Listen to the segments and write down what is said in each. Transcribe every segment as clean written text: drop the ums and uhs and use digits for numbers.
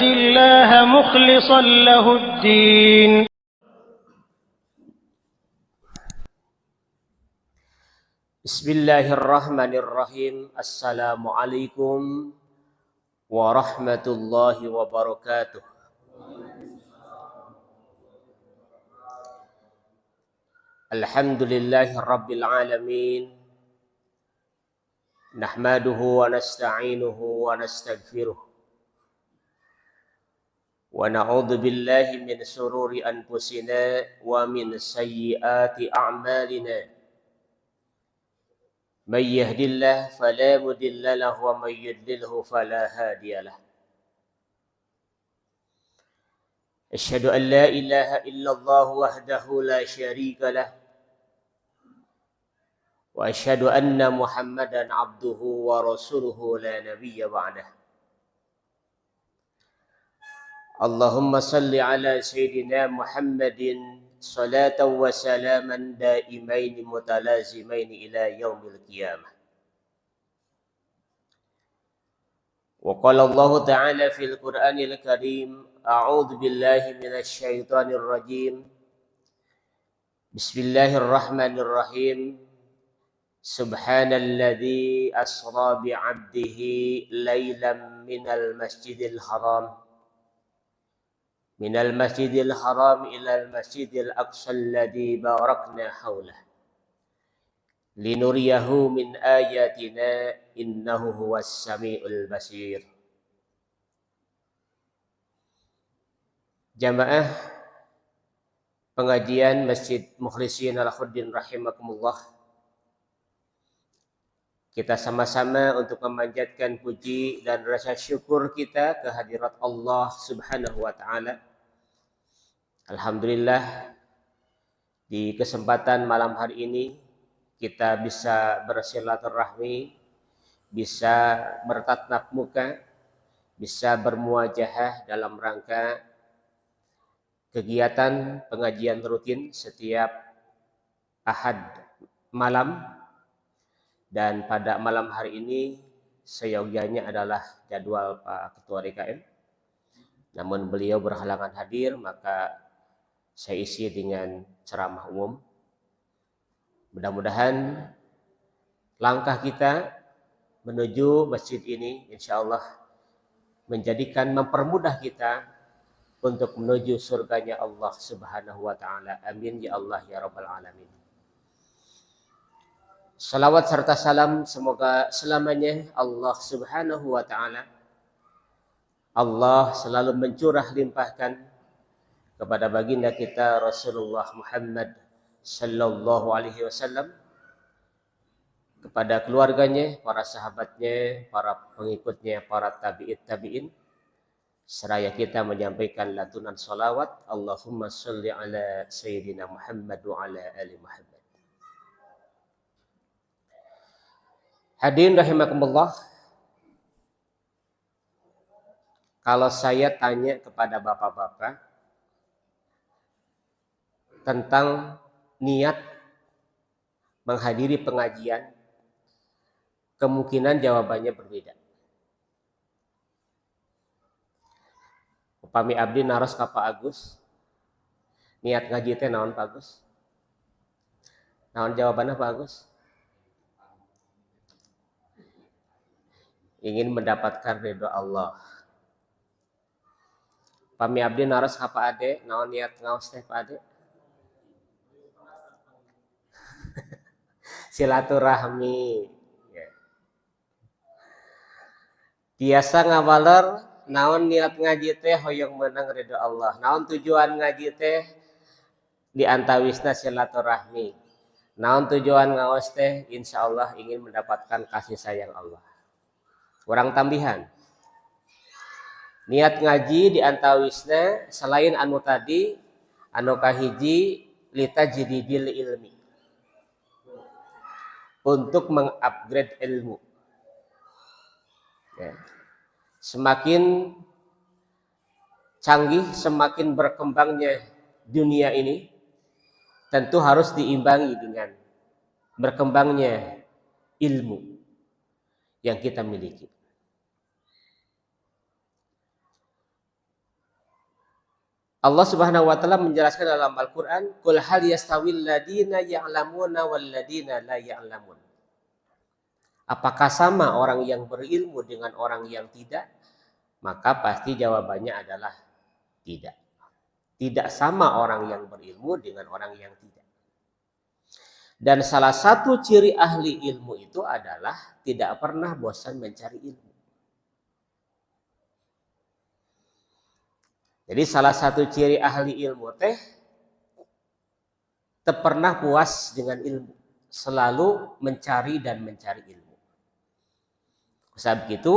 الله مخلصا له الدين. Bismillahirrahmanirrahim. Assalamualaikum warahmatullahi wabarakatuh. Alhamdulillahi rabbil alamin. Nahmaduhu wa nasta'inuhu wa nastaghfiruh. Wa na'udzu billahi min sururi anfusina wa min sayyiati a'malina. من يهد الله فلا مضل له ومن يضلله فلا هادي له. أشهد أن لا إله إلا الله وحده لا شريك له وأشهد أن محمدا عبده ورسوله لا نبي بعده. اللهم صل على سيدنا محمد صلاة وسلاما دائمين متلازمين إلى يوم القيامة. وقال الله تعالى في القرآن الكريم: أعوذ بالله من الشيطان الرجيم. بسم الله الرحمن الرحيم. سبحان الذي أسرى بعبده ليلا من المسجد الحرام إلى المسجد الأقصى الذي باركنا حوله لنريه من آياتنا إنه هو السميع البصير. Jamaah pengajian Masjid Mukhlisin Al-Khuddin rahimakumullah, kita sama-sama untuk memanjatkan puji dan rasa syukur kita kehadirat Allah Subhanahu wa taala. Alhamdulillah, di kesempatan malam hari ini kita bisa bersilaturahmi, bisa bertatap muka, bisa bermuajahah dalam rangka kegiatan pengajian rutin setiap Ahad malam. Dan pada malam hari ini seyogyanya adalah jadwal Pak Ketua DKM. Namun beliau berhalangan hadir, maka saya isi dengan ceramah umum. Mudah-mudahan langkah kita menuju masjid ini insya Allah mempermudah kita untuk menuju surganya Allah Subhanahu wa ta'ala. Amin ya Allah ya Rabbal Alamin. Salawat serta salam semoga selamanya Allah Subhanahu wa ta'ala, Allah selalu mencurah limpahkan kepada baginda kita Rasulullah Muhammad sallallahu alaihi wasallam, kepada keluarganya, para sahabatnya, para pengikutnya, para tabi'in, seraya kita menyampaikan lantunan salawat Allahumma sholli ala sayyidina Muhammad wa ala ali Muhammad. Hadirin rahimakumullah, kalau saya tanya kepada bapak-bapak tentang niat menghadiri pengajian, kemungkinan jawabannya berbeda. Upami abdi naros ka Pak Agus, niat ngaji teh naon Pak Agus? Naon jawabannya Pak Agus? Ingin mendapatkan ridho Allah. Upami abdi naros ka Pak Ade, naon niat ngaos teh Pak Ade? Silaturahmi. Biasa ngawaler, naon niat ngaji teh hoyong menang ridho Allah. Naon tujuan ngaji teh diantawisna silaturahmi. Naon tujuan ngaos teh insyaallah ingin mendapatkan kasih sayang Allah. Kurang tambihan. Niat ngaji diantawisna selain anu tadi, anu kahiji litajdibil ilmi, untuk mengupgrade ilmu. Ya. Semakin canggih, semakin berkembangnya dunia ini, tentu harus diimbangi dengan berkembangnya ilmu yang kita miliki. Allah Subhanahu wa taala menjelaskan dalam Al-Qur'an, "Qul hal yastawil ladina ya'lamuna wal ladina la ya'lamun." Apakah sama orang yang berilmu dengan orang yang tidak? Maka pasti jawabannya adalah tidak. Tidak sama orang yang berilmu dengan orang yang tidak. Dan salah satu ciri ahli ilmu itu adalah tidak pernah bosan mencari ilmu. Jadi salah satu ciri ahli ilmu teh tak pernah puas dengan ilmu, selalu mencari dan mencari ilmu. Sebab itu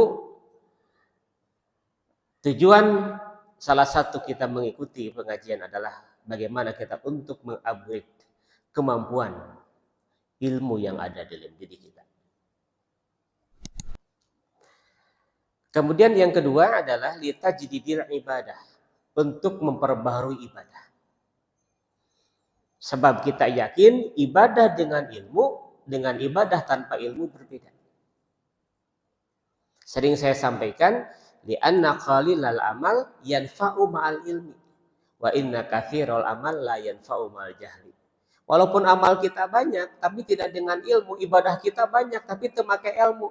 tujuan salah satu kita mengikuti pengajian adalah bagaimana kita untuk mengupgrade kemampuan ilmu yang ada dalam diri kita. Kemudian yang kedua adalah litajdidil ibadah, untuk memperbaharui ibadah. Sebab kita yakin ibadah dengan ilmu dengan ibadah tanpa ilmu berbeda. Sering saya sampaikan, li'anna qalilal amal yanfa'u ma'al ilmi wa inna katsiral amal la yanfa'u ma'al jahli. Walaupun amal kita banyak tapi tidak dengan ilmu, ibadah kita banyak tapi teu make ilmu.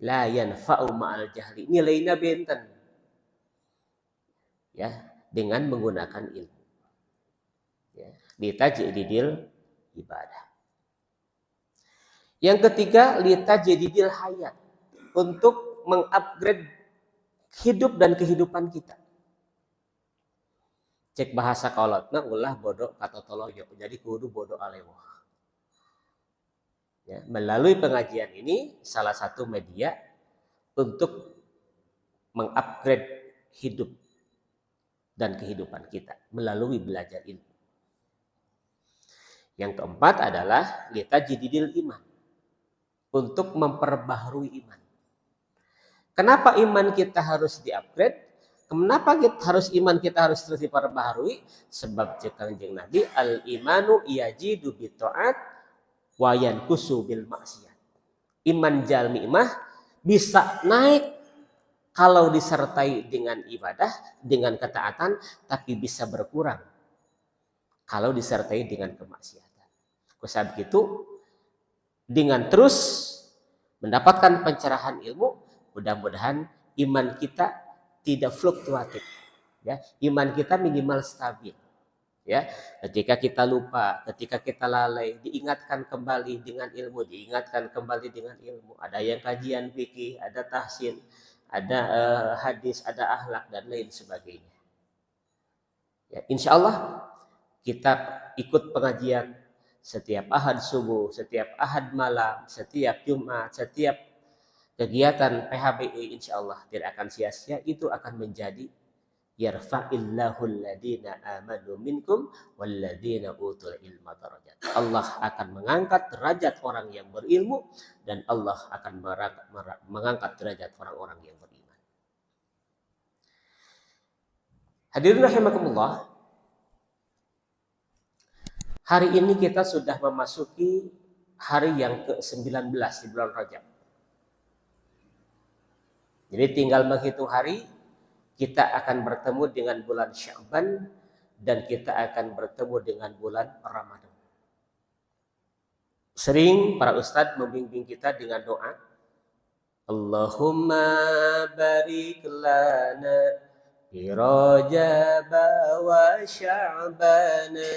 La yanfa'u ma'al jahli. Nilainya benten. Ya, dengan menggunakan ilmu. Ya, litajdidil ibadah. Yang ketiga, litajdidil hayat, untuk mengupgrade hidup dan kehidupan kita. Cek bahasa kolotna ulah bodoh kata toloyo, jadi kudu bodoh alewah. Ya, melalui pengajian ini salah satu media untuk mengupgrade hidup dan kehidupan kita melalui belajar ilmu. Yang keempat adalah litajdidil iman, untuk memperbaharui iman. Kenapa iman kita harus di-upgrade? Kenapa iman kita harus terus diperbaharui? Sebab Kanjeng Nabi, al-imanu yajidu bi-ta'at wa yanqusu bil maksiat. Iman jalmi mah bisa naik kalau disertai dengan ibadah, dengan ketaatan, tapi bisa berkurang kalau disertai dengan kemaksiatan. Sebab itu, dengan terus mendapatkan pencerahan ilmu, mudah-mudahan iman kita tidak fluktuatif, ya. Iman kita minimal stabil, ya. Ketika kita lupa, ketika kita lalai, diingatkan kembali dengan ilmu, diingatkan kembali dengan ilmu. Ada yang kajian fikih, ada tahsin, ada hadis, ada akhlak dan lain sebagainya. Ya, insya Allah kita ikut pengajian setiap ahad subuh, setiap ahad malam, setiap Jumat, setiap kegiatan PHBI, insya Allah tidak akan sia-sia. Itu akan menjadi yarfa'illahu alladina amanu minkum walladina utul ilma darajat. Allah akan mengangkat derajat orang yang berilmu dan Allah akan mengangkat derajat orang-orang yang beriman. Hadirin rahimakumullah, hari ini kita sudah memasuki hari yang ke-19 di bulan Rajab. Jadi tinggal menghitung hari, kita akan bertemu dengan bulan Sya'ban dan kita akan bertemu dengan bulan Ramadan. Sering para ustadz membimbing kita dengan doa, Allahumma barik lana fi Rajab wa Sya'bana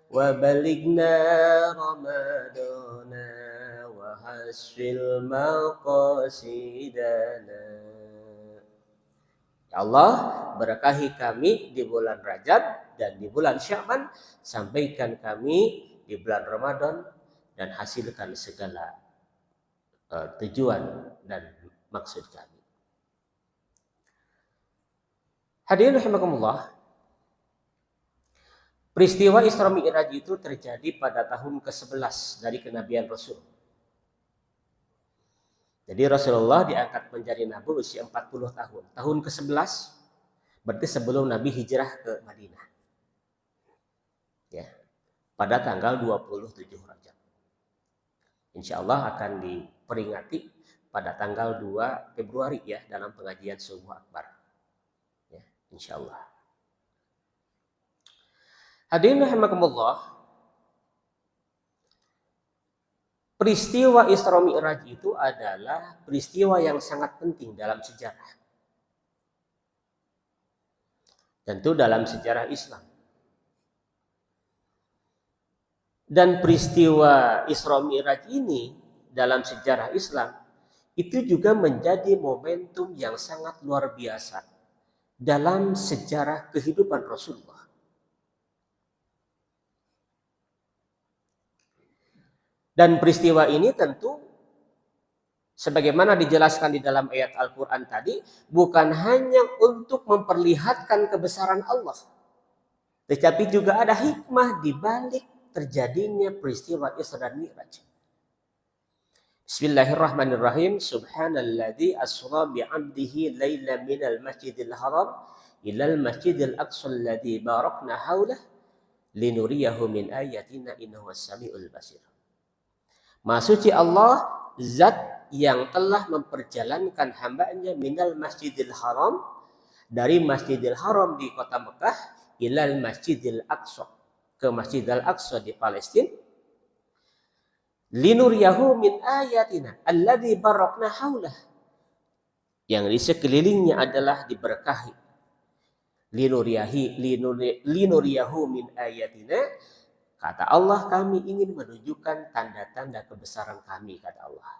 wa balighna Ramadana wa hasfil maqasidana. Ya Allah, berkahi kami di bulan Rajab dan di bulan Sya'ban, sampaikan kami di bulan Ramadan dan hasilkan segala tujuan dan maksud kami. Hadirin rahimakumullah, peristiwa Isra Mi'raj itu terjadi pada tahun ke-11 dari kenabian Rasul. Jadi Rasulullah diangkat menjadi Nabi usia 40 tahun. Tahun ke-11 berarti sebelum Nabi hijrah ke Madinah. Ya, pada tanggal 27 Rajab. Insya Allah akan diperingati pada tanggal 2 Februari ya dalam pengajian Subuh Akbar. Ya, insya Allah. Hadirin rahimakumullah, peristiwa Isra Mi'raj itu adalah peristiwa yang sangat penting dalam sejarah. Tentu dalam sejarah Islam. Dan peristiwa Isra Mi'raj ini dalam sejarah Islam itu juga menjadi momentum yang sangat luar biasa dalam sejarah kehidupan Rasulullah. Dan peristiwa ini tentu sebagaimana dijelaskan di dalam ayat Al-Quran tadi, bukan hanya untuk memperlihatkan kebesaran Allah, tetapi juga ada hikmah di balik terjadinya peristiwa Isra dan Mi'raj. Bismillahirrahmanirrahim. Subhanalladzi asra bi'abdihi lailan minal masjidil haram ilal masjidil aqsa alladzi barakna haulah linuriyahu min ayatina innahu as-sami'ul basir. Maha suci Allah, zat yang telah memperjalankan hambanya minal masjidil haram, dari masjidil haram di kota Mekah, ilal masjidil aqsa, ke masjidil aqsa di Palestina, linuriyahu min ayatina alladzi barakna haulah, yang di sekelilingnya adalah diberkahi. Linuriyahu min ayatina, kata Allah, kami ingin menunjukkan tanda-tanda kebesaran kami, kata Allah.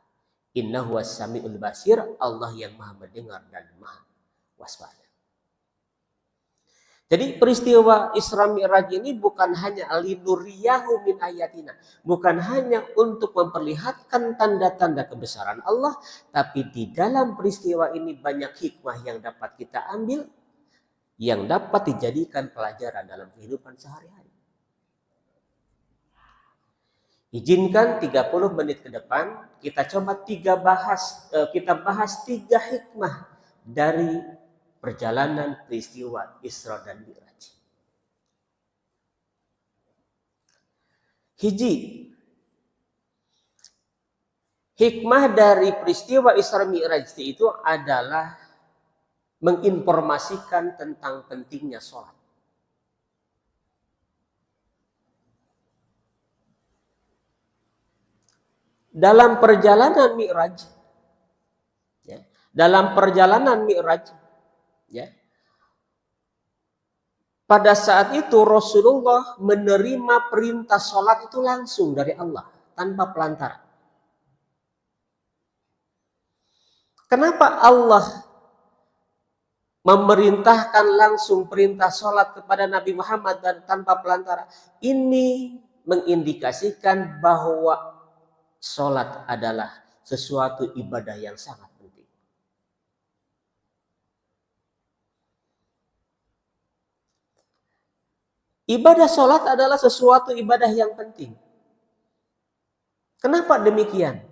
Innahu was-sami'ul basir, Allah yang maha mendengar dan maha waspada. Jadi peristiwa Isra Mi'raj ini bukan hanya linuriyahu min ayatina, bukan hanya untuk memperlihatkan tanda-tanda kebesaran Allah, tapi di dalam peristiwa ini banyak hikmah yang dapat kita ambil, yang dapat dijadikan pelajaran dalam kehidupan sehari-hari. Izinkan 30 menit ke depan kita coba bahas tiga hikmah dari perjalanan peristiwa Isra dan Mi'raj. Hiji, hikmah dari peristiwa Isra Mi'raj itu adalah menginformasikan tentang pentingnya sholat. Dalam perjalanan Mi'raj, pada saat itu Rasulullah menerima perintah sholat itu langsung dari Allah, tanpa pelantara. Kenapa Allah memerintahkan langsung perintah sholat kepada Nabi Muhammad dan tanpa pelantara? Ini mengindikasikan bahwa sholat adalah sesuatu ibadah yang sangat penting. Ibadah sholat adalah sesuatu ibadah yang penting. Kenapa demikian?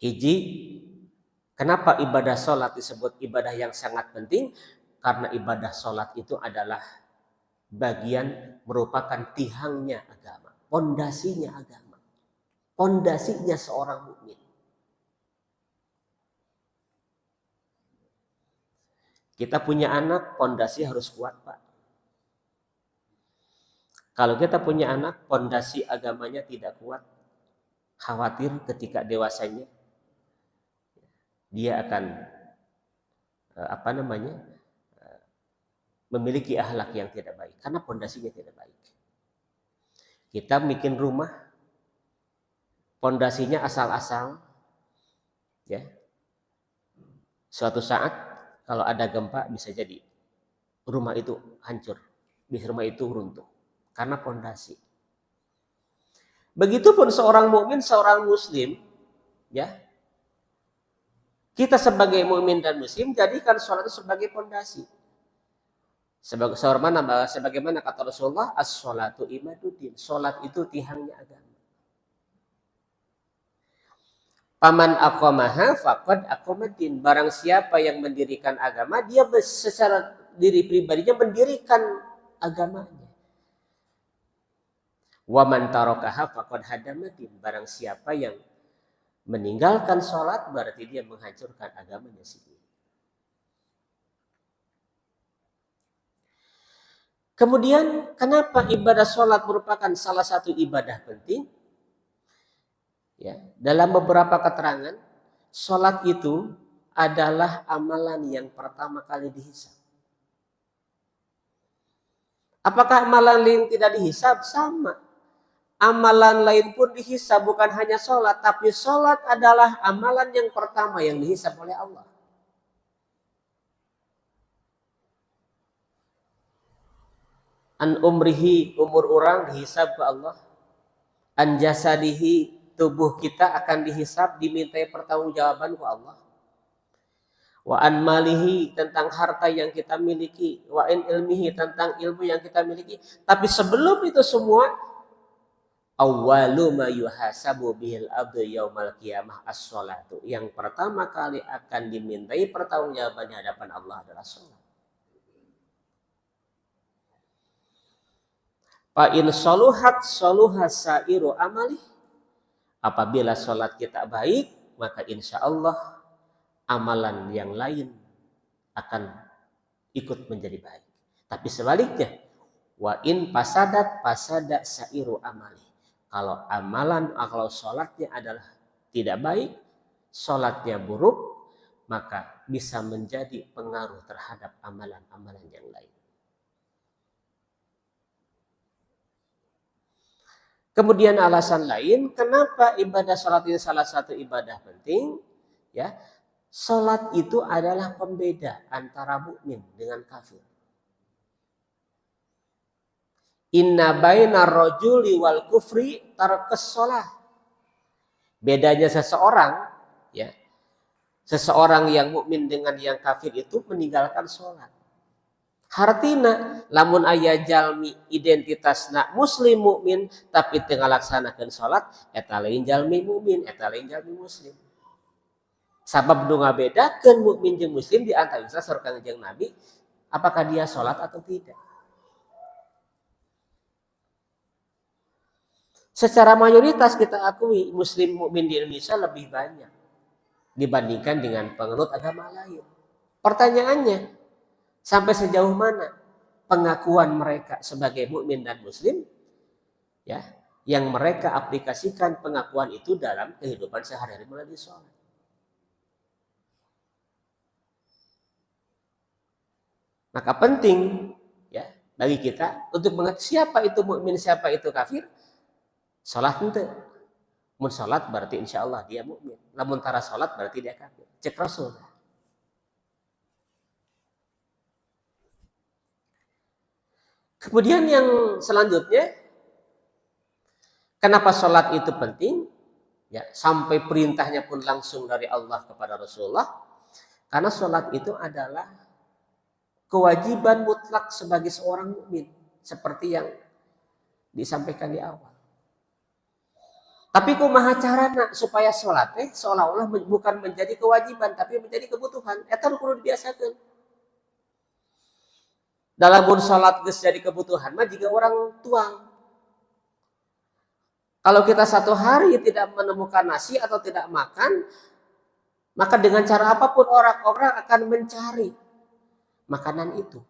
Hiji, kenapa ibadah sholat disebut ibadah yang sangat penting? Karena ibadah sholat itu adalah bagian, merupakan tihangnya agama, pondasinya agama. Pondasinya seorang mukmin. Kita punya anak, pondasi harus kuat, Pak. Kalau kita punya anak, pondasi agamanya tidak kuat, khawatir ketika dewasanya dia akan memiliki akhlak yang tidak baik karena pondasinya tidak baik. Kita bikin rumah, pondasinya asal-asal, ya. Suatu saat kalau ada gempa bisa jadi rumah itu hancur, rumah itu runtuh karena pondasi. Begitupun seorang mukmin, seorang muslim, ya. Kita sebagai mukmin dan muslim jadikan sholat itu sebagai pondasi. Sebagaimana kata Rasulullah, as-sholatu imaduddin, sholat itu tihangnya agama. Paman aqamaha faqad aqamaddin, barang siapa yang mendirikan agama, dia secara diri pribadinya mendirikan agamanya. Wa man tarakaha faqad hadamaddin, barang siapa yang meninggalkan sholat berarti dia menghancurkan agamanya sendiri. Kemudian kenapa ibadah sholat merupakan salah satu ibadah penting? Ya, dalam beberapa keterangan, sholat itu adalah amalan yang pertama kali dihisab. Apakah amalan lain tidak dihisab? Sama. Amalan lain pun dihisab, bukan hanya sholat, tapi sholat adalah amalan yang pertama yang dihisab oleh Allah. An umrihi, umur orang dihisab ke Allah. An jasadihi, tubuh kita akan dihisab, dimintai pertanggungjawaban ke Allah. Wa an malihi, tentang harta yang kita miliki. Wa in ilmihi, tentang ilmu yang kita miliki. Tapi sebelum itu semua, awwalu ma yuhasabu bihil abdu yaumal qiyamah as-sholatu. Yang pertama kali akan dimintai pertanggungjawaban di hadapan Allah adalah sholat. Fa in soluhat soluhas sairu amali. Apabila sholat kita baik, maka insya Allah amalan yang lain akan ikut menjadi baik. Tapi sebaliknya, wa in pasadat pasada sairu amali. Kalau sholatnya adalah tidak baik, sholatnya buruk, maka bisa menjadi pengaruh terhadap amalan-amalan yang lain. Kemudian alasan lain, kenapa ibadah sholat ini salah satu ibadah penting? Ya, sholat itu adalah pembeda antara mukmin dengan kafir. Inna baina rojuli wal kufri tarkas sholat. Bedanya seseorang, ya, seseorang yang mukmin dengan yang kafir itu meninggalkan sholat. Hartina lamun aya jalmi identitasna muslim mukmin tapi teu ngalaksanakeun salat eta lain jalmi mukmin, eta lain jalmi muslim. Sabab nu ngabedakeun mukmin jeung muslim di antara surga Kangjeng Nabi, apakah dia salat atau tidak. Secara mayoritas kita akui muslim mukmin di Indonesia lebih banyak dibandingkan dengan penganut agama lain. Pertanyaannya, sampai sejauh mana pengakuan mereka sebagai mukmin dan muslim, ya, yang mereka aplikasikan pengakuan itu dalam kehidupan sehari-hari melalui sholat. Maka penting, ya, bagi kita untuk mengerti siapa itu mukmin, siapa itu kafir. Sholat itu, mun sholat berarti insya Allah dia mukmin. Lamun tara sholat berarti dia kafir. Cek Rasul. Kemudian yang selanjutnya, kenapa sholat itu penting? Ya, sampai perintahnya pun langsung dari Allah kepada Rasulullah. Karena sholat itu adalah kewajiban mutlak sebagai seorang mukmin, seperti yang disampaikan di awal. Tapi kumaha carana supaya sholat seolah-olah bukan menjadi kewajiban, tapi menjadi kebutuhan. Eta kudu dibiasakeun. Dalam sholat geus jadi kebutuhan mah jika orang tuang. Kalau kita satu hari tidak menemukan nasi atau tidak makan, maka dengan cara apapun orang-orang akan mencari makanan itu.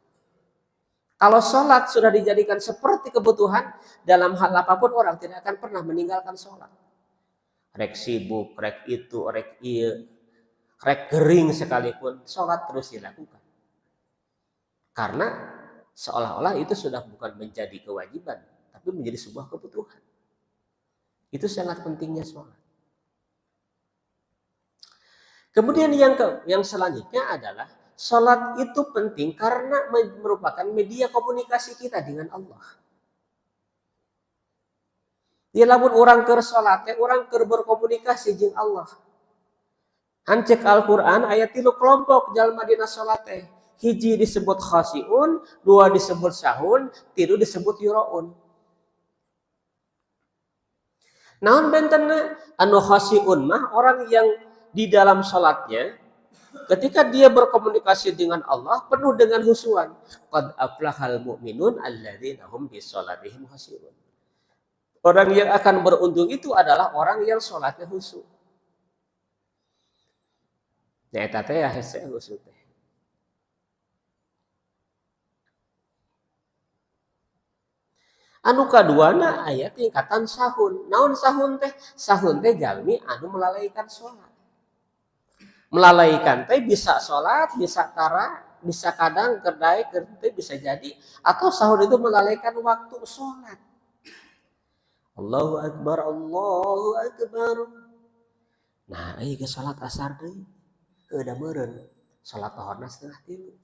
Kalau sholat sudah dijadikan seperti kebutuhan, dalam hal apapun orang tidak akan pernah meninggalkan sholat. Rek sibuk, rek itu, rek iya, rek kering sekalipun, sholat terus dilakukan. Karena seolah-olah itu sudah bukan menjadi kewajiban, tapi menjadi sebuah kebutuhan. Itu sangat pentingnya sholat. Kemudian yang selanjutnya adalah sholat itu penting karena merupakan media komunikasi kita dengan Allah. Dia lamun orang keur sholat, orang keur berkomunikasi jeung Allah. Hancek Al-Quran ayat 3 kelompok jalma dina sholat hiji disebut khasiun, dua disebut sahun, tilu disebut yuraun. Naon bentenna anu khasiun mah orang yang di dalam salatnya ketika dia berkomunikasi dengan Allah penuh dengan khusyuan. Qad aflahal mu'minun alladzina hum bi sholatihim khashi'un. Orang yang akan beruntung itu adalah orang yang sholatnya khusyuk. Ya eta teh ya hese khusyuk teh. Anu kaduana aya tingkatan sahun. Naon sahun teh? Sahun teh jalmi anu melalaikan sholat. Melalaikan teh bisa sholat, bisa tara, bisa kadang kedai, teh bisa jadi. Atau sahun itu melalaikan waktu sholat. Allahu Akbar, Allahu Akbar. Nah, ke sholat asar deh. Udah meren. Sholat tohorna 2:30.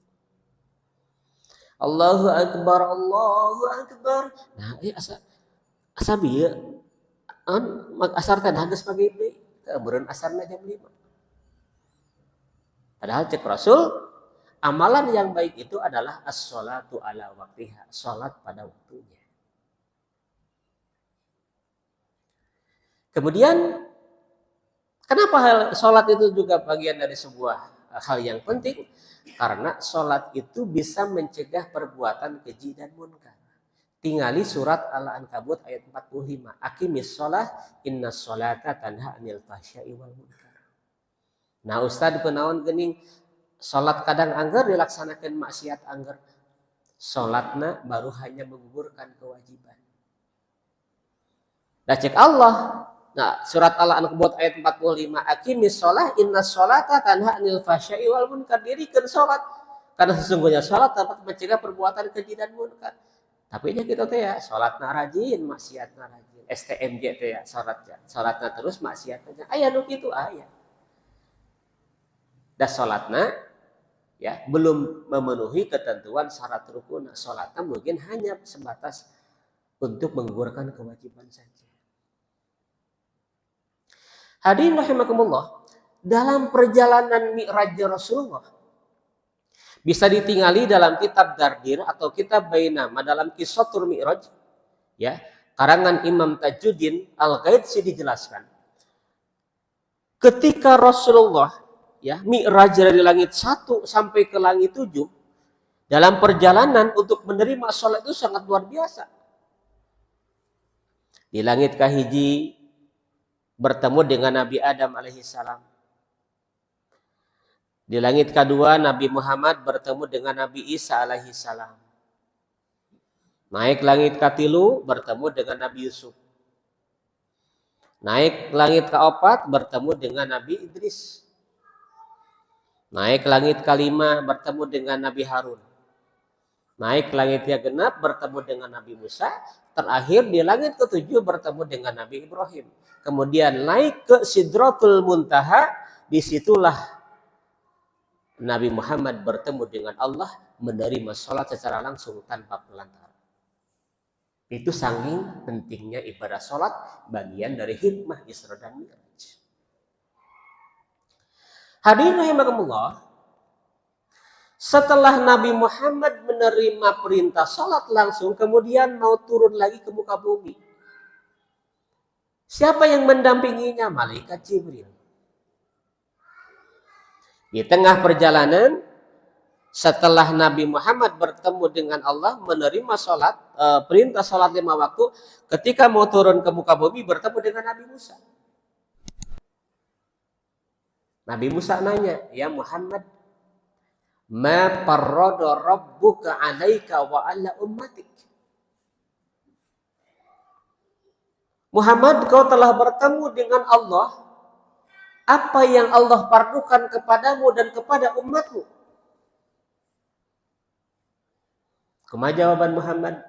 Allahu Akbar, Allahu Akbar. Nah, asar bieu. Asar teh geus maghrib. Meureun asarna jam 5. Padahal cek Rasul, amalan yang baik itu adalah as-sholatu ala waktiha, sholat pada waktunya. Kemudian, kenapa sholat itu juga bagian dari sebuah hal yang penting? Karena sholat itu bisa mencegah perbuatan keji dan munkar. Tingali surat Al-Ankabut ayat 45. Aqimis sholah, inna sholata tanha anil fahsya'i wal munkar. Nah, Ustad penaon geuning salat kadang anggar dilaksanakan maksiat anggar. Salatna baru hanya menggugurkan kewajiban. Nah, cek Allah. Nah, surat Al-Ankabut ayat 45. Aqimis sholah inna sholata tanha anil fahsya'i wal munkar. Dirikan salat karena sesungguhnya salat dapat mencegah perbuatan keji dan munkar. Tapi nya kita teh ya salatna rajin, maksiatna rajin. STMJ teh ya salatna terus maksiatna. Aya nu kitu aya. Dan sholatnya ya belum memenuhi ketentuan syarat rukun. Sholatnya mungkin hanya sebatas untuk menggugurkan kewajiban saja. Hadirin rahimakumullah, dalam perjalanan Mi'raj Rasulullah bisa ditingali dalam kitab Dardir atau kitab Bainama dalam Qissatul Mi'raj ya, karangan Imam Tajuddin Al-Ghaidsi dijelaskan. Ketika Rasulullah ya, Mi'raj dari langit 1 sampai ke langit 7 dalam perjalanan untuk menerima sholat itu sangat luar biasa. Di langit kahiji bertemu dengan Nabi Adam alaihissalam. Di langit kedua Nabi Muhammad bertemu dengan Nabi Isa alaihissalam. Naik langit katilu bertemu dengan Nabi Yusuf. Naik langit keempat bertemu dengan Nabi Idris. Naik langit kelima bertemu dengan Nabi Harun. Naik langit yang genap bertemu dengan Nabi Musa. Terakhir di langit ketujuh bertemu dengan Nabi Ibrahim. Kemudian naik ke Sidratul Muntaha. Disitulah Nabi Muhammad bertemu dengan Allah, menerima sholat secara langsung tanpa pelantara. Itu saking pentingnya ibadah sholat, bagian dari hikmah Isra dan Mi'raj. Hadirin rahimakumullah, setelah Nabi Muhammad menerima perintah sholat langsung, kemudian mau turun lagi ke muka bumi. Siapa yang mendampinginya? Malaikat Jibril. Di tengah perjalanan, setelah Nabi Muhammad bertemu dengan Allah, menerima sholat, perintah sholat 5 waktu, ketika mau turun ke muka bumi bertemu dengan Nabi Musa. Nabi Musa nanya, ya Muhammad, ma farrada rabbuka alaika wa ala ummatik. Muhammad, kau telah bertemu dengan Allah. Apa yang Allah fardukan kepadamu dan kepada umatmu? Kumaha jawaban Muhammad?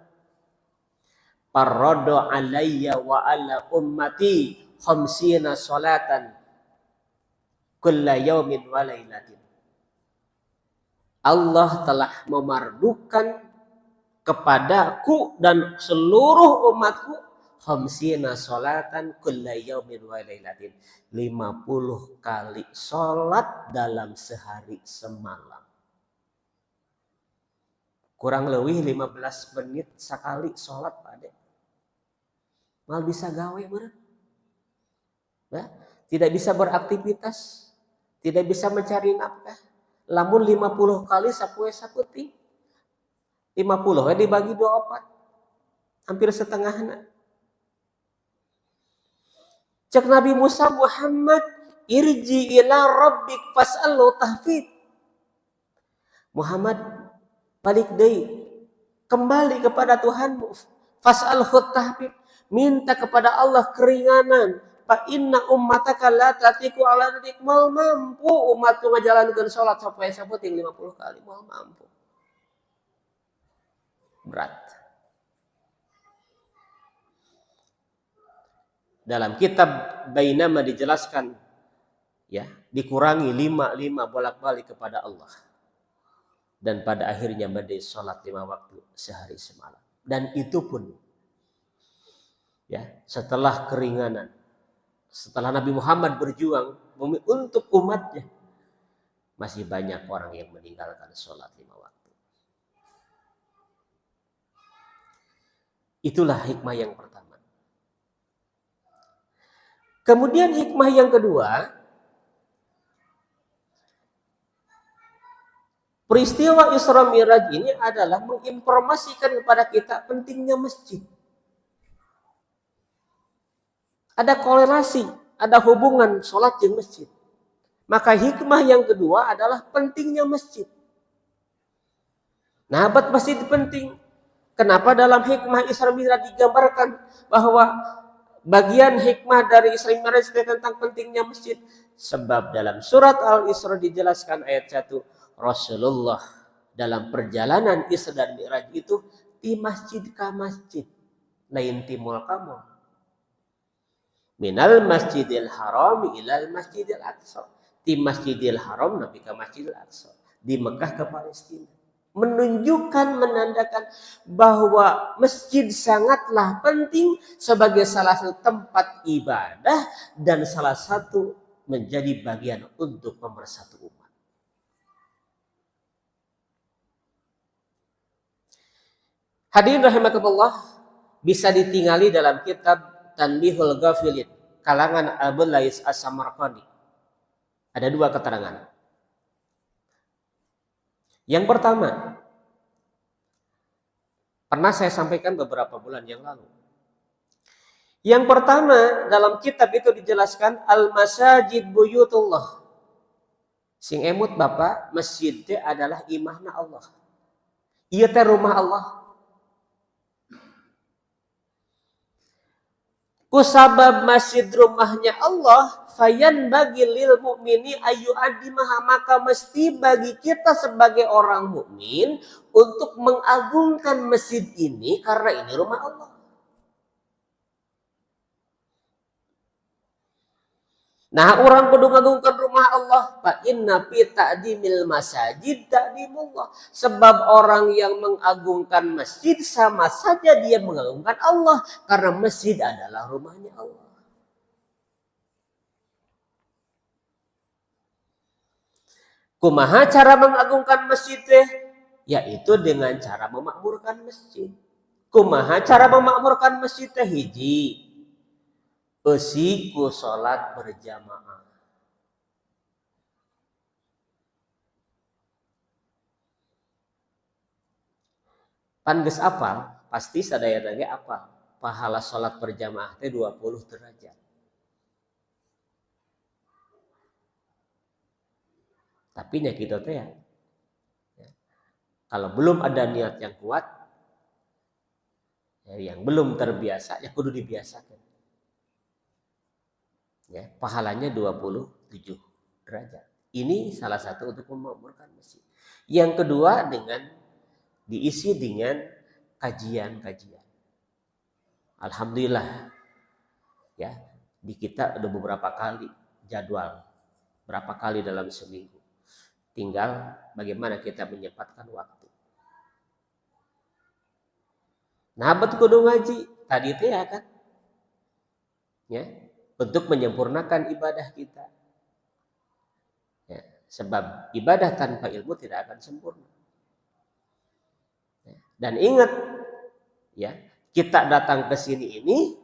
Farrada alayya wa ala ummati khamsina salatan kulla yaumin wa lailatin. Allah telah memardukan kepadaku dan seluruh umatku khamsina salatan kulla yaumin wa lailatin. 50 kali salat dalam sehari semalam. Kurang lebih 15 menit sekali salat Pak. Mal bisa gawe meureun. Nah, tidak bisa beraktivitas. Tidak bisa mencari nafkah. Lamun 50 kali sapoe sapeuting. 50 dibagi 24. Hampir setengahna. Cek Nabi Musa, Muhammad, irji ila rabbik fas'alhu tahfid. Muhammad, balik deui. Kembali kepada Tuhanmu. Fas'al tahbib, minta kepada Allah keringanan. Fa inna ummataka la tatiku ala tatik, mal mampu umat tu ngajalankeun salat sampai saputing 50 kali, mal mampu. Berat. Dalam kitab Bainama dijelaskan, ya, dikurangi 5 bolak-balik kepada Allah. Dan pada akhirnya menjadi sholat 5 waktu sehari semalam. Dan itu pun, ya, setelah keringanan, setelah Nabi Muhammad berjuang untuk umatnya, masih banyak orang yang meninggalkan sholat 5 waktu. Itulah hikmah yang pertama. Kemudian hikmah yang kedua, peristiwa Isra Mi'raj ini adalah menginformasikan kepada kita pentingnya masjid. Ada korelasi, ada hubungan sholat di masjid. Maka hikmah yang kedua adalah pentingnya masjid. Nah, buat masjid penting. Kenapa dalam hikmah Isra Mi'raj digambarkan bahwa bagian hikmah dari Isra Mi'raj tentang pentingnya masjid? Sebab dalam surat Al-Isra dijelaskan ayat 1, Rasulullah dalam perjalanan Isra dan Mi'raj itu di masjid ke masjid, lain timul kamu. Minal masjidil haram ilal masjidil aqsa. Di masjidil haram nabi ke masjidil aqsa. Di Mekah ke Palestina. Menunjukkan, menandakan bahwa masjid sangatlah penting sebagai salah satu tempat ibadah dan salah satu menjadi bagian untuk pemersatu umat. Hadirin rahimakumullah, bisa ditingali dalam kitab Tanbihul Ghafilin kalangan Abul Lais As-Samarqandi. Ada 2 keterangan. Yang pertama, pernah saya sampaikan beberapa bulan yang lalu. Yang pertama, dalam kitab itu dijelaskan al-masajid buyutullah. Sing emut Bapak, masjid itu adalah imahna Allah. Ieu teh rumah Allah. Kusabab masjid rumahnya Allah, fayan bagi lil mukmini ayu adimaha, maka mesti bagi kita sebagai orang mukmin untuk mengagungkan masjid ini karena ini rumah Allah. Nah, orang kudu ngagungkan rumah Allah. Fa inna fi ta'dimil masajid ta'dimullah. Sebab orang yang mengagungkan masjid sama saja dia mengagungkan Allah karena masjid adalah rumahnya Allah. Kumaha cara mengagungkan masjid teh? Yaitu dengan cara memakmurkan masjid. Kumaha cara memakmurkan masjid teh? Hiji, eusi ku salat berjamaah. Pan geus apal, pasti sadaya lagi apal. Pahala salat berjamaah teh 20 derajat. Tapi nya kitu teh ya, kalau belum ada niat yang kuat, ya, yang belum terbiasa, ya kudu dibiasakan. Ya, pahalanya 27 derajat. Ini salah satu untuk memakmurkan masjid. Yang kedua diisi dengan kajian-kajian. Alhamdulillah, ya, di kita ada beberapa kali jadwal, berapa kali dalam seminggu. Tinggal bagaimana kita menyempatkan waktu. Nah, betul kudu ngaji tadi itu ya kan, ya, untuk menyempurnakan ibadah kita. Ya, sebab ibadah tanpa ilmu tidak akan sempurna. Ya, dan ingat, ya, kita datang ke sini ini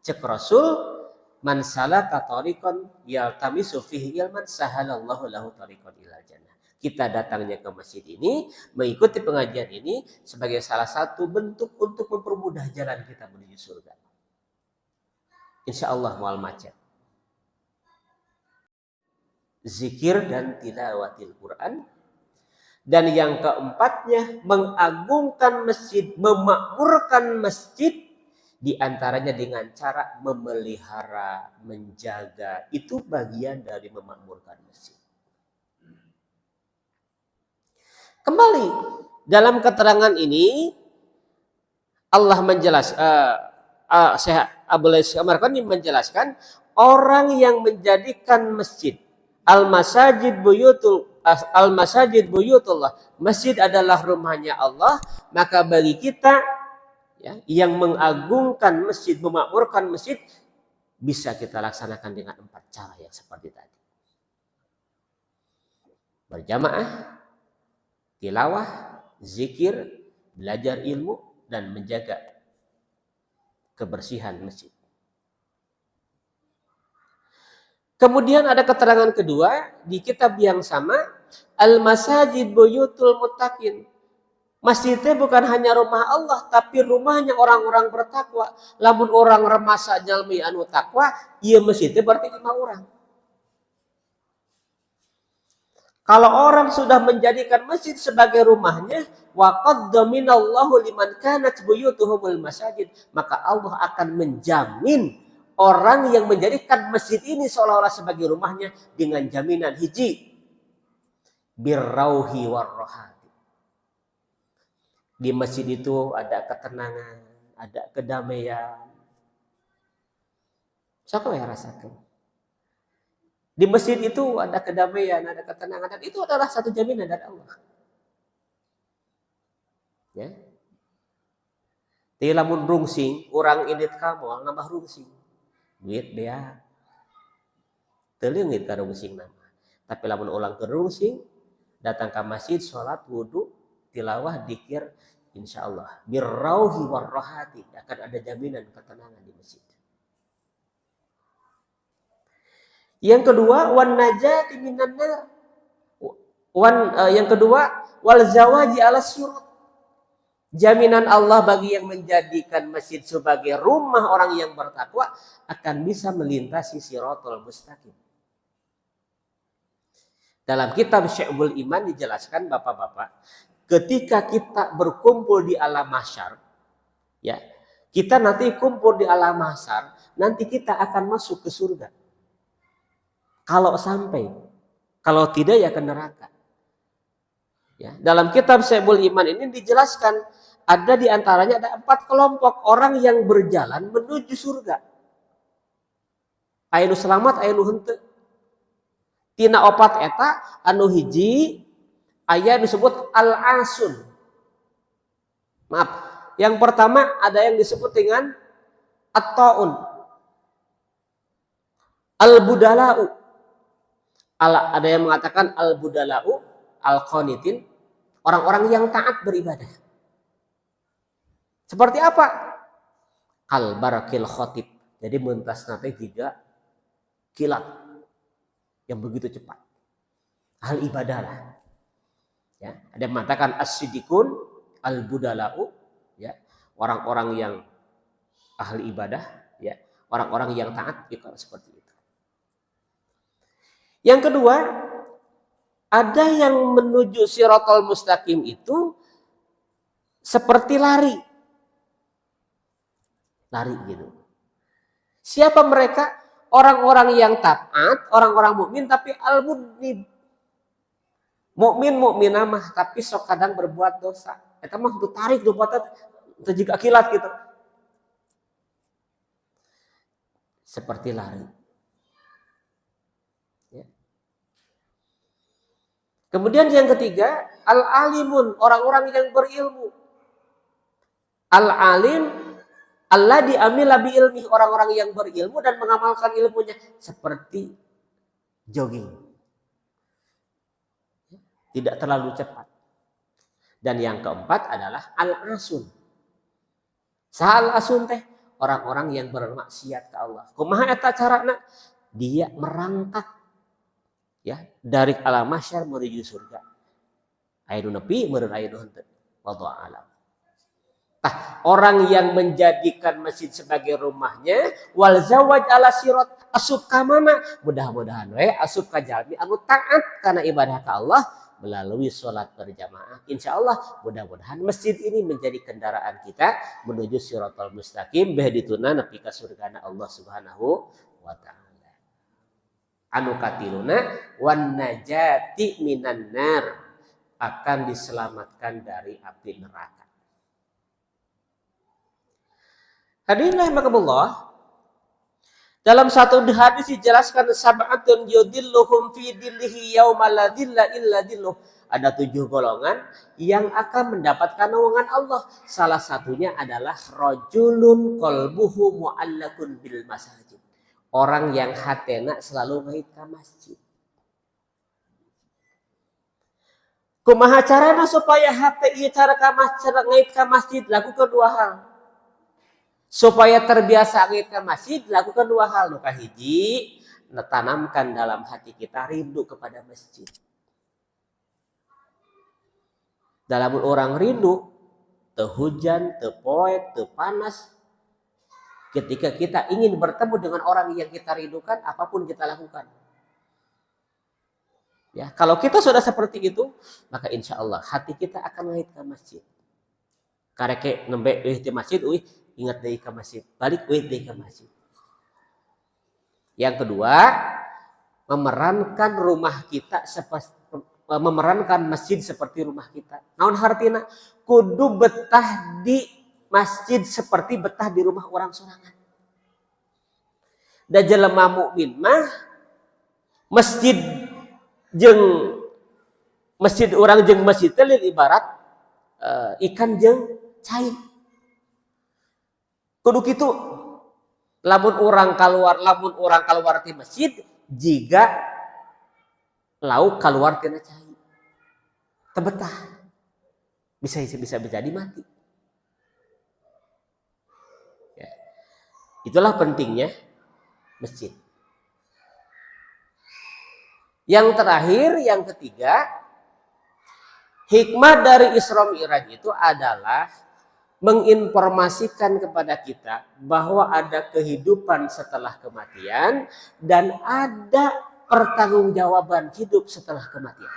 cek Rasul, man salaka tariqan yaltamisu fihi ilman sahalallahu lahu tariqan ilal jannah. Kita datangnya ke masjid ini, mengikuti pengajian ini sebagai salah satu bentuk untuk mempermudah jalan kita menuju surga. Insya Allah mual macet. Zikir dan tilawatil Quran Dan yang keempatnya, mengagungkan masjid, memakmurkan masjid, diantaranya dengan cara memelihara, menjaga. Itu bagian dari memakmurkan masjid. Kembali, dalam keterangan ini, Allah Syekh Abdul Aziz Samarqandi menjelaskan, orang yang menjadikan masjid al-masajid buyutullah, masjid adalah rumahnya Allah, maka bagi kita ya, yang mengagungkan masjid, memakmurkan masjid, bisa kita laksanakan dengan 4 cara yang seperti tadi. Berjamaah, tilawah, zikir, belajar ilmu, dan menjaga kebersihan masjid. Kemudian ada keterangan kedua di kitab yang sama, al-masajid buyutul muttaqin. Masjidnya bukan hanya rumah Allah, tapi rumahnya orang-orang bertakwa. Lamun orang remasa jalmi anu takwa, ieu masjidnya berarti 5 orang. Kalau orang sudah menjadikan masjid sebagai rumahnya, wa qad daminallahu liman kanat buyutuhumul masajid, maka Allah akan menjamin orang yang menjadikan masjid ini seolah-olah sebagai rumahnya dengan jaminan hiji, birrauhi warrohati. Di masjid itu ada ketenangan, ada kedamaian. Siapa yang rasakan? Di masjid itu ada kedamaian, ada ketenangan, dan itu adalah satu jaminan dari Allah. Ya. Di lamun rungsing, orang indit kamu nambah rungsing. Duit dia teleungit ka rungsing nama. Tapi lamun ulang ke rungsing, datang ke masjid, sholat, wudhu, tilawah, dikir, insya Allah birrauhi warrohati, akan ada jaminan ketenangan di masjid. Yang kedua, wan najati minan nar. Yang kedua, wal zawaji ala sirat. Jaminan Allah bagi yang menjadikan masjid sebagai rumah orang yang bertakwa akan bisa melintasi siratal mustaqim. Dalam kitab Syu'bul Iman dijelaskan, Bapak-bapak, ketika kita berkumpul di alam mahsyar, ya, kita nanti kumpul di alam mahsyar, nanti kita akan masuk ke surga. Kalau sampai, kalau tidak ya ke neraka. Ya, dalam kitab Syu'bul Iman ini dijelaskan, ada di antaranya ada 4 kelompok orang yang berjalan menuju surga. Aya nu selamat, aya nu henteu. Tina 4 eta anu hiji aya disebut al-asun. Maaf, yang pertama ada yang disebut dengan at-taun. Al-budala'u. Ada yang mengatakan al-budala'u, al-qanitin, orang-orang yang taat beribadah. Seperti apa? Al-barakil khotib. Jadi mentas nate 3 kilat yang begitu cepat. Hal ibadah lah. Ya, ada yang mengatakan as-siddiqun, al-budala'u, ya, orang-orang yang ahli ibadah, ya, orang-orang yang taat, ya, seperti itu. Yang kedua, ada yang menuju siratal mustaqim itu seperti lari gitu. Siapa mereka? Orang-orang yang taat, orang-orang mukmin tapi al-mudnib. Mukmin mah tapi sok kadang berbuat dosa. Eta mah kudu tarik do botot teu jiga kilat gitu. Seperti lari. Ya. Kemudian yang ketiga, al-alimun, orang-orang yang berilmu. Al-alim alladzi amila bi ilmi, orang-orang yang berilmu dan mengamalkan ilmunya, seperti jogging. Tidak terlalu cepat. Dan yang keempat adalah al-asun. Saha al-asun teh? Orang-orang yang bermaksiat ke Allah. Kumaha eta carana? Dia merangkak, ya, dari alam mahsyar menuju surga. Aya nu nepi, meureun aya nu henteu. Wallahu a'lam. Orang yang menjadikan masjid sebagai rumahnya, wal zawaj ala sirat, asup ka mana? Mudah-mudahan we asup ka jalmi anu taat karena ibadah ka Allah, melalui sholat berjamaah. Insya Allah mudah-mudahan masjid ini menjadi kendaraan kita menuju Shiratal Mustaqim behdituna nepi ka surgana Allah Subhanahu wa taala. Anu katiluna wan najati minan nar, akan diselamatkan dari api neraka. Hadirin rahimakumullah, dalam satu hadis dijelaskan sab'atun yudilluhum fi dillihi yauma la dilla illa dilluh. Ada 7 golongan yang akan mendapatkan naungan Allah. Salah satunya adalah rajulun qalbuhu mu'allakun bil masajid. Orang yang hatena selalu ngait ka masjid. Kumaha carana supaya hate ieu cara ka masjid, ngait ka masjid? Lakukan 2 hal. Supaya terbiasa ngait ka masjid, lakukan 2 hal. Nu kahiji, tanamkan dalam hati kita rindu kepada masjid. Dalam orang rindu, teu hujan, teu poek, teu panas. Ketika kita ingin bertemu dengan orang yang kita rindukan, apapun kita lakukan. Ya, kalau kita sudah seperti itu, maka insya Allah hati kita akan ngait ke masjid. Kareke nembe di masjid, ingat deui ke masjid, balik deui ke masjid. Yang kedua, memerankan masjid seperti rumah kita. Naon hartina? Kudu betah di masjid seperti betah di rumah orang sorangan. Da jelema mukmin mah masjid orang jeung masjid teh ibarat ikan jeung cai. Kudu kitu. Lamun orang keluar ti masjid jiga lauk keluar tina cai. Tebetah. Bisa jadi mati. Ya. Itulah pentingnya masjid. Yang terakhir, yang ketiga, hikmah dari Isra Mi'raj itu adalah menginformasikan kepada kita bahwa ada kehidupan setelah kematian dan ada pertanggungjawaban hidup setelah kematian.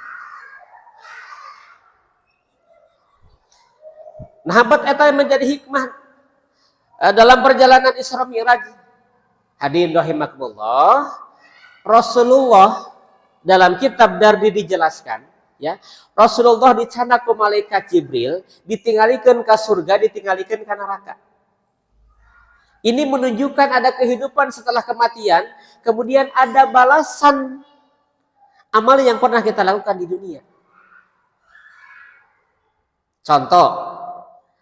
Nah, habat eta menjadi hikmah dalam perjalanan Isra Mi'raj. Hadirin rahimakumullah, Rasulullah dalam kitab Dardi dijelaskan, ya, Rasulullah dicana ku malaikat Jibril, ditingalikeun ka surga, ditingalikeun ka neraka. Ini menunjukkan ada kehidupan setelah kematian, kemudian ada balasan amal yang pernah kita lakukan di dunia. Contoh,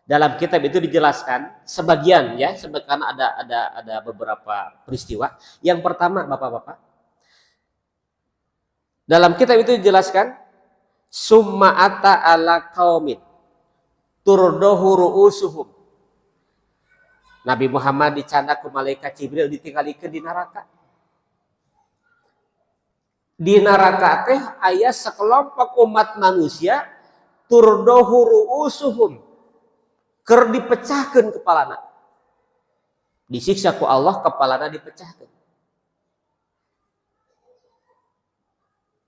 dalam kitab itu dijelaskan sebagian, ya, karena ada beberapa peristiwa. Yang pertama, Bapak-bapak, dalam kitab itu dijelaskan summa ata ala qaumin turdahu ru'usuhum. Nabi Muhammad dicanda ku malaikat Jibril ditinggalikeun di neraka. Di neraka teh aya sekelompok umat manusia turdahu ru'usuhum, keur dipecahkeun kepalana. Disiksa ku Allah, kepalana dipecahkeun.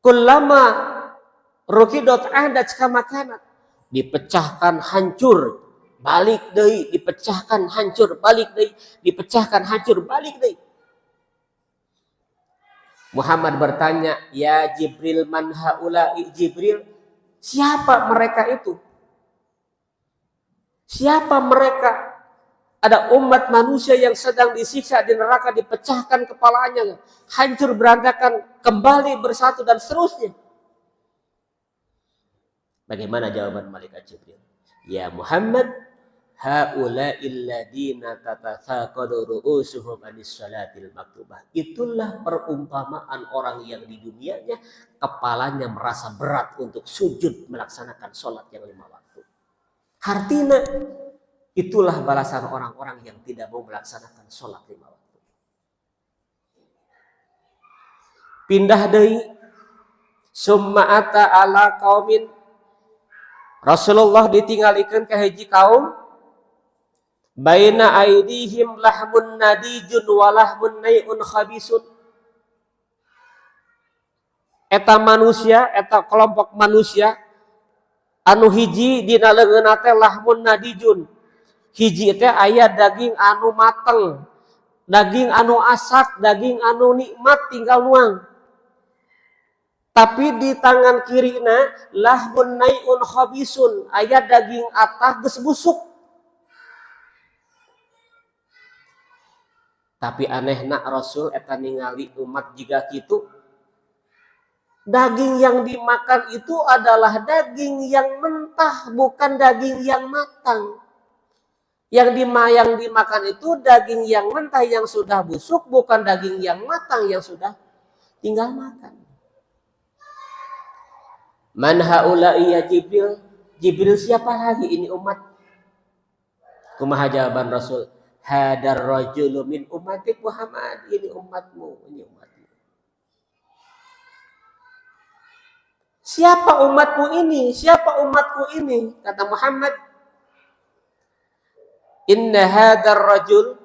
Kullama rukidot ahdat kamakanat, dipecahkan hancur balik deui, dipecahkan hancur balik deui, dipecahkan hancur balik deui. Muhammad bertanya, "Ya Jibril, man haula'i?" Jibril, siapa mereka itu? Siapa mereka? Ada umat manusia yang sedang disiksa di neraka, dipecahkan kepalanya, hancur berantakan, kembali bersatu dan seterusnya. Bagaimana jawaban malaikat Jibril? Ya Muhammad, haula'il ladina tatathaqadu ru'usuhum anis salatil maktubah. Itulah perumpamaan orang yang di dunianya kepalanya merasa berat untuk sujud melaksanakan sholat yang 5 waktu. Artinya itulah balasan orang-orang yang tidak mau melaksanakan sholat 5 waktu. Pindah deui summa ata ala qaumin, Rasulullah ditinggalikeun ka hiji kaum, baina aidihim lahmun nadijun wa lahmun nai'un khabisun. eta manusia, eta kelompok manusia anu hiji dina leungeunna teh lahmun nadijun. Hiji teh aya daging anu mateng, daging anu asak, daging anu nikmat tinggal nuang. Tapi di tangan kirina lahmun naiun khabisun, aya daging atah geus busuk. Tapi anehna Rasul eta ningali umat jiga kitu. Daging yang dimakan itu adalah daging yang mentah, bukan daging yang matang. Yang dimakan itu daging yang mentah yang sudah busuk, bukan daging yang matang yang sudah tinggal makan. Man haula'i ya Jibril? Jibril siapa lagi ini umat? Kumaha jawaban Rasul? Hadar rajulu min ummatik Muhammad. Ini umatmu, ini umatmu. Siapa umatmu ini? Siapa umatku ini? Kata Muhammad, inna hadar rajul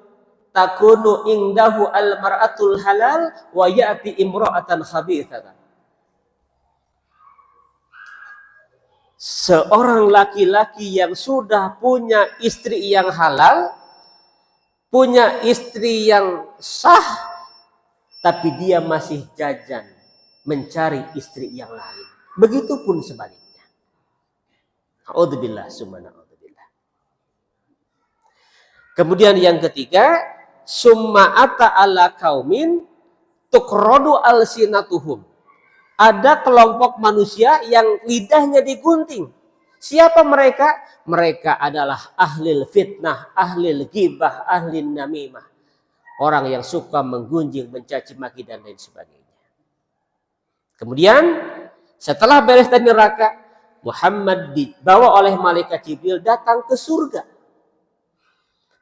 takunu indahu al-mar'atul halal wa ya'ti imra'atan khabithatan. Seorang laki-laki yang sudah punya istri yang halal, punya istri yang sah, tapi dia masih jajan mencari istri yang lain. Begitupun sebaliknya. A'udzubillah summa na'udzubillah. Kemudian yang ketiga, summa ata ala qaumin tuqradu alsinatuhum. Ada kelompok manusia yang lidahnya digunting. Siapa mereka? Mereka adalah ahlil fitnah, ahlil ghibah, ahlil namimah. Orang yang suka menggunjing, mencaci maki dan lain sebagainya. Kemudian setelah beres dari neraka, Muhammad dibawa oleh malaikat Jibril datang ke surga.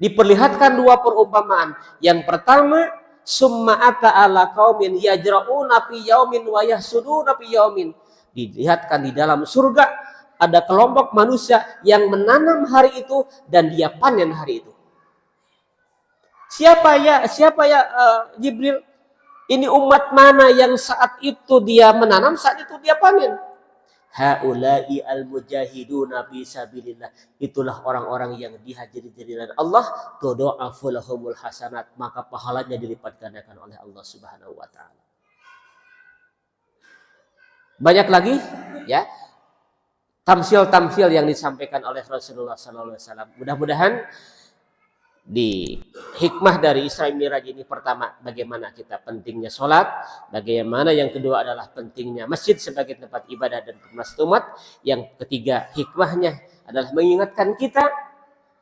Diperlihatkan dua perumpamaan. Yang pertama, summa ata ala qaumin yajra'una fi yaumin wa yahsuduna fi yaumin. Dilihatkan di dalam surga ada kelompok manusia yang menanam hari itu dan dia panen hari itu. Siapa ya Jibril? Ini umat mana yang saat itu dia menanam, saat itu dia panen? Haula'i al-mujahiduna fi sabilillah. Itulah orang-orang yang dihajiri jalan Allah, tudha'afu lahumul hasanat, maka pahalanya dilipat gandakan oleh Allah Subhanahu wa taala. Banyak lagi ya tamsil-tamsil yang disampaikan oleh Rasulullah sallallahu alaihi wasallam. Mudah-mudahan di hikmah dari Isra Mi'raj ini, pertama bagaimana kita pentingnya sholat, bagaimana yang kedua adalah pentingnya masjid sebagai tempat ibadah dan pemasyarakatan umat, yang ketiga hikmahnya adalah mengingatkan kita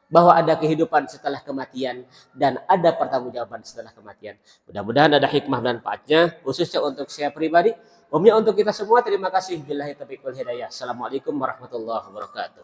bahwa ada kehidupan setelah kematian dan ada pertanggungjawaban setelah kematian. Mudah-mudahan ada hikmah dan manfaatnya khususnya untuk saya pribadi, umumnya untuk kita semua. Terima kasih. Billahi taufiq wal hidayah. Assalamualaikum warahmatullahi wabarakatuh.